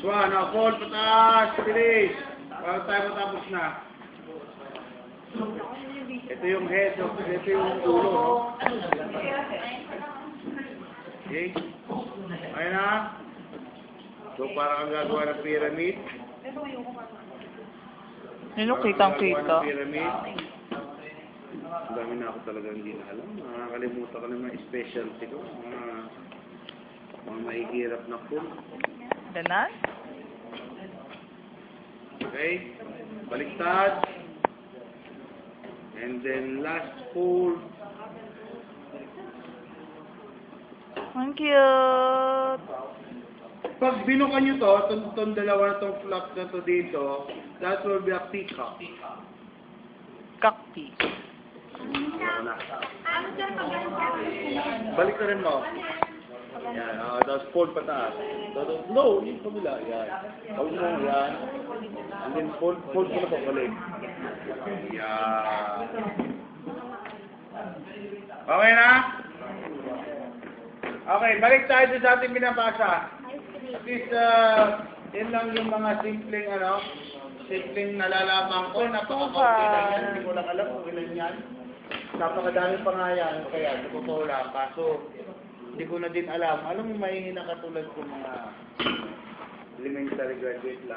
Swan, fold, pataas, bilis. Para tayo matapos na. Ito yung head, ito yung ulo, no? Okay? Ayun na. So, parang ang gagawa ng pyramid. Kitang-kita. Pyramid. Ang dami na ako talaga hindi na alam. Nakakalimutan ko ng mga specialty ko. Mga mahihirap na food. Ganon? Okay? Baliktad. And then last fold. Ang cute. Pag binukan nyo to, itong dalawa na itong flap na to dito, that will be a peacock. Kakti. Balik na rin mo. Yan, tapos fold pataas. No, yung kabila. Yan. Hold mo, yan. And then fold mo na pabalik. Yan. Okay na? Okay, balik tayo sa ating binabasa. At least, yun lang yung mga simpleng, simpleng nalalaman ko. Napaka-kaunti lang yan. Hindi ko lang alam kung ilan yan. Napakadami pa nga yan. Kaya, sa totoo lang. Kaso, hindi ko na din alam. Alam mo, may nakatulad ko mga elementary graduate lang.